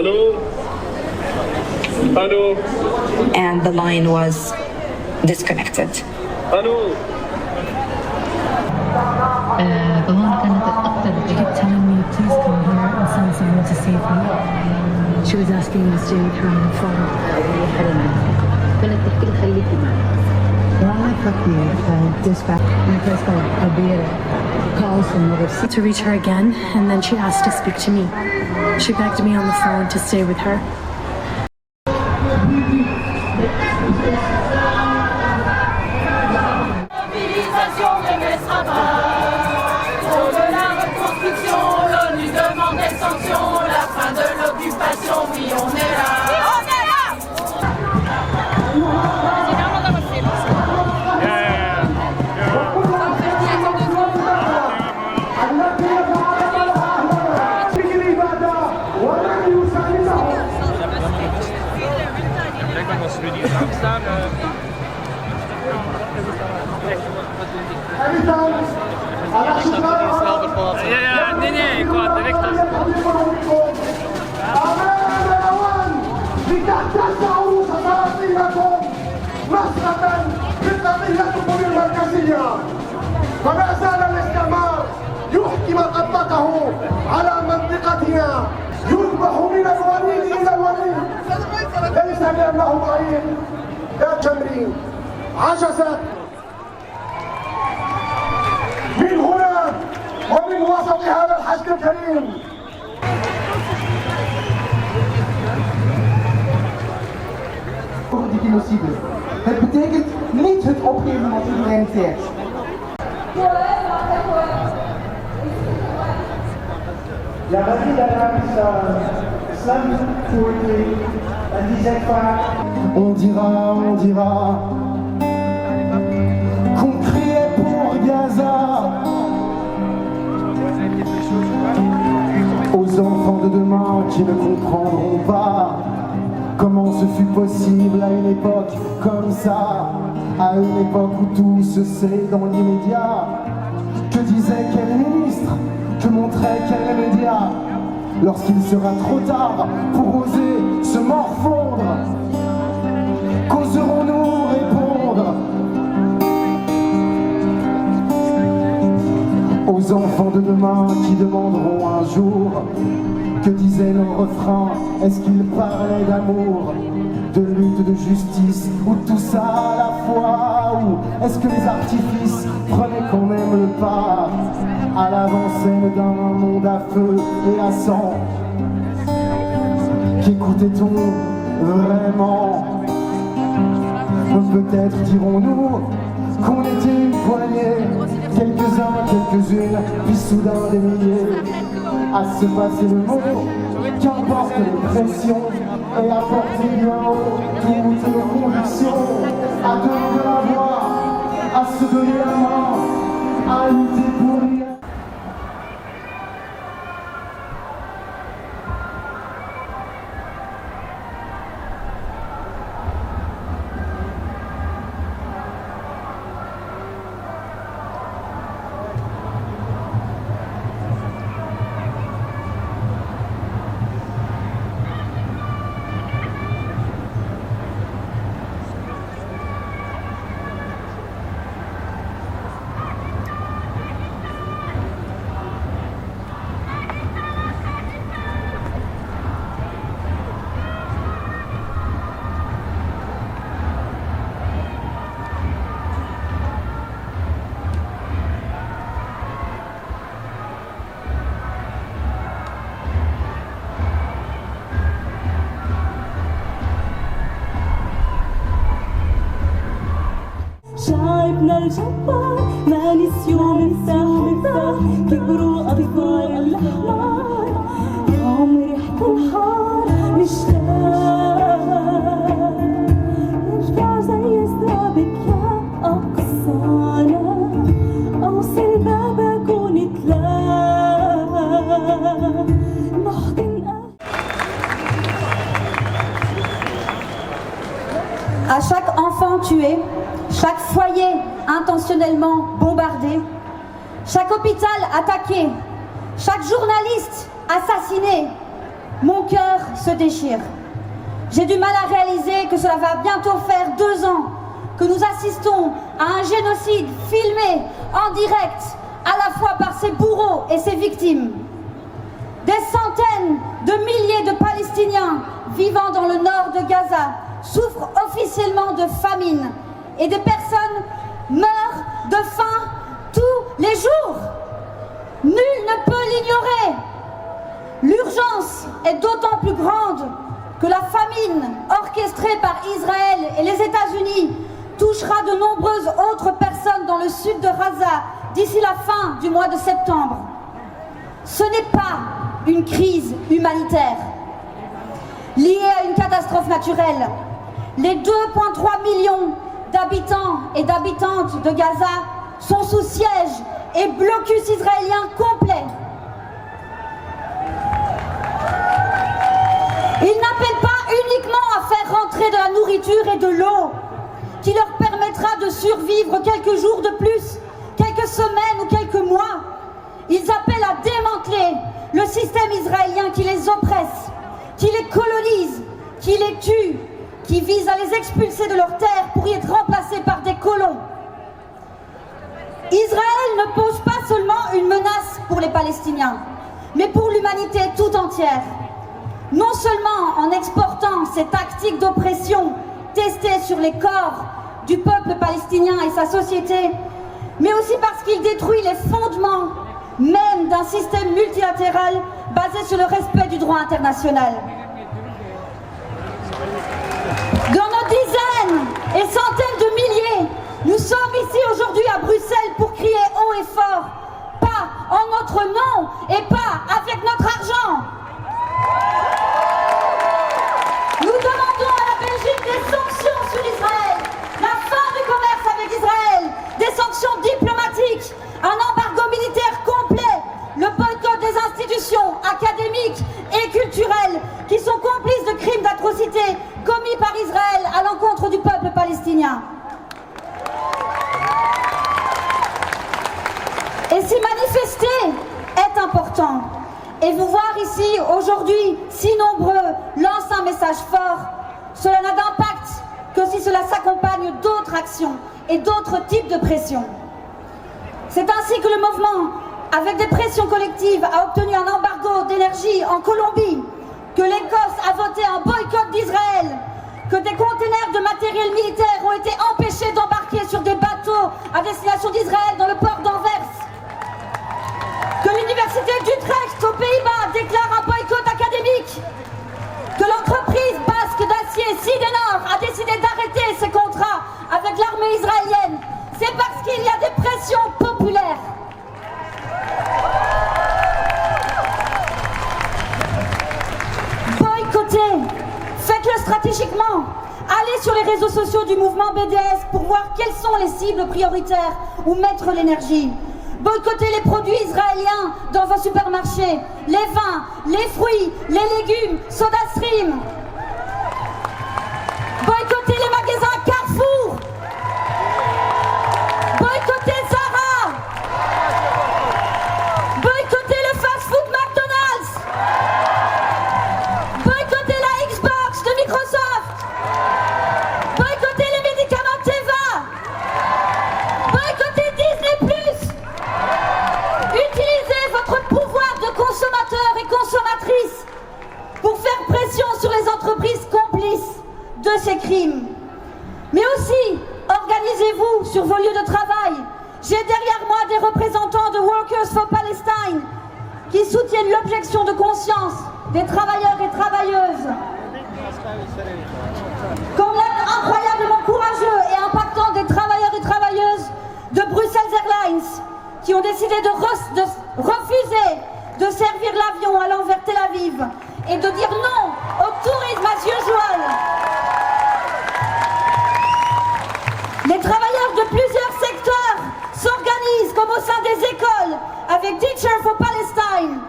Allô? Allô? And the line was disconnected. Allô? She kept telling me, please come here and send someone to save me. She was asking me to stay with her on the phone. Dispatch in a place called Albia calls from overseas to reach her again, and then she asked to speak to me. She begged me on the phone to stay with her. Nee, ik wou direct als... لتحتسعوا سلاطينكم نصرة لقضيتكم المركزية. فما زال الاستعمار يحكي ما طبقه على منطقتنا، يذبح من الوليد إلى الوليد، ليس لأنه ضعيف. يا تمرين عجزت من هنا ومن وسط هذا الحشد الكريم. Die genocide. Het betekent niet het opgeven van soevereiniteit. Ja, dat is Islamic poetry en die zegt vaak: On dira qu'on criait pour Gaza. Aux enfants de demain qui ne comprendront pas comment ce fut possible à une époque comme ça, à une époque où tout se sait dans l'immédiat. Que disait quel ministre, que montrait quel média, lorsqu'il sera trop tard pour oser se morfondre? Qu'oserons-nous répondre aux enfants de demain qui demanderont un jour? Que disaient nos refrains? Est-ce qu'ils parlaient d'amour, de lutte, de justice, ou tout ça à la fois? Ou est-ce que les artifices prenaient quand même le pas à l'avant-scène d'un monde à feu et à sang? Qu'écoutait-on vraiment? Peut-être dirons-nous qu'on était une poignée, quelques-uns, quelques-unes, puis soudain des milliers, à se passer le mot, qu'importe les pressions, et à porter bien haut toutes nos convictions, à donner de la voix, à se donner la main, à lutter pour rien. شعبنا الجبار ما نسيوا مفتاح كبروا أطفال الأحرار يوم ريحة الحار مشتاق نرجع زي السابق يا أقصانا أوصل بابك ونتلاقى نحضن. À chaque enfant tué, chaque foyer intentionnellement bombardé, chaque hôpital attaqué, chaque journaliste assassiné, mon cœur se déchire. J'ai du mal à réaliser que cela va bientôt faire 2 ans que nous assistons à un génocide filmé en direct, à la fois par ses bourreaux et ses victimes. Des centaines de milliers de Palestiniens vivant dans le nord de Gaza souffrent officiellement de famine et des personnes meurent de faim tous les jours. Nul ne peut l'ignorer. L'urgence est d'autant plus grande que la famine orchestrée par Israël et les États-Unis touchera de nombreuses autres personnes dans le sud de Gaza d'ici la fin du mois de septembre. Ce n'est pas une crise humanitaire liée à une catastrophe naturelle. Les 2,3 millions d'habitants et d'habitantes de Gaza sont sous siège et blocus israélien complet. Ils n'appellent pas uniquement à faire rentrer de la nourriture et de l'eau qui leur permettra de survivre quelques jours de plus, quelques semaines ou quelques mois. Ils appellent à démanteler le système israélien qui les oppresse, qui les colonise, qui les tue, qui vise à les expulser de leur terre pour y être remplacés par des colons. Israël ne pose pas seulement une menace pour les Palestiniens, mais pour l'humanité tout entière. Non seulement en exportant ces tactiques d'oppression testées sur les corps du peuple palestinien et sa société, mais aussi parce qu'il détruit les fondements même d'un système multilatéral basé sur le respect du droit international. Dans nos dizaines et centaines de milliers, nous sommes ici aujourd'hui à Bruxelles pour crier haut et fort, pas en notre nom et pas avec notre argent. Nous demandons à la Belgique des sanctions sur Israël, la fin du commerce avec Israël, des sanctions diplomatiques, un embargo militaire complet, le boycott des institutions académiques et culturelles qui sont complices de crimes d'atrocité commis par Israël à l'encontre du peuple palestinien. Et si manifester est important, et vous voir ici aujourd'hui si nombreux lance un message fort, cela n'a d'impact que si cela s'accompagne d'autres actions et d'autres types de pressions. C'est ainsi que le mouvement, avec des pressions collectives, a obtenu un embargo d'énergie en Colombie, que l'Écosse a voté un boycott d'Israël, que des containers de matériel militaire ont été empêchés d'embarquer sur des bateaux à destination d'Israël dans le port d'Anvers, que l'université d'Utrecht aux Pays-Bas déclare un boycott académique, que l'entreprise basque d'acier Sidenor a décidé d'arrêter ses contrats avec l'armée israélienne. C'est parce qu'il y a des pressions populaires. Boycottez, faites-le stratégiquement. Allez sur les réseaux sociaux du mouvement BDS pour voir quelles sont les cibles prioritaires où mettre l'énergie. Boycottez les produits israéliens dans vos supermarchés, les vins, les fruits, les légumes, SodaStream. Boycottez les magasins Carrefour. Boycottez Zara. Boycottez le fast-food McDonald's. Boycottez la Xbox de Microsoft. Boycottez les médicaments Teva. Boycottez Disney+. Utilisez votre pouvoir de consommateur et consommatrice pour faire pression sur les entreprises complices de ces crimes. Mais aussi, organisez-vous sur vos lieux de travail. J'ai derrière moi des représentants de Workers for Palestine qui soutiennent l'objection de conscience des travailleurs et travailleuses. Comme l'acte incroyablement courageux et impactant des travailleurs et travailleuses de Brussels Airlines qui ont décidé de refuser de servir l'avion allant vers Tel Aviv et de dire non au tourisme as usual. Les travailleurs de plusieurs secteurs s'organisent comme au sein des écoles avec Teachers for Palestine,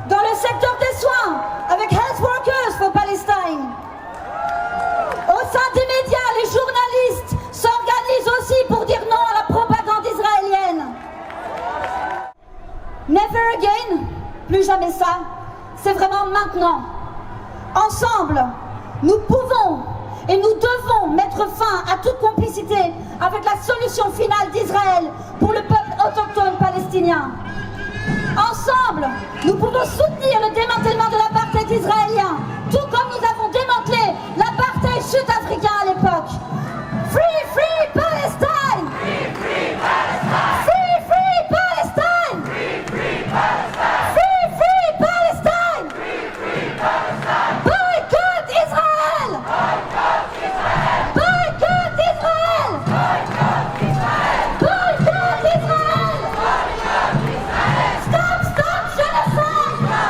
dans le secteur des soins avec Health Workers for Palestine. Au sein des médias, les journalistes s'organisent aussi pour dire non à la propagande israélienne. Never again, plus jamais ça, c'est vraiment maintenant Ensemble, nous pouvons et nous devons mettre fin à toute complicité avec la solution finale d'Israël pour le peuple autochtone palestinien. Ensemble, nous pouvons soutenir le démantèlement de l'apartheid israélien, tout comme nous avons démantelé l'apartheid sud-africain à l'époque. Free, free Palestine! Free, free Palestine! Free, free Palestine! Free, free Palestine! Free, free Palestine! Free, free Palestine! Boycott Israël! Boycott Israël! Boycott Israël! Boycott Israël! Boycott Israël! Boycott Israël! Stop, stop, génocide!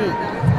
2.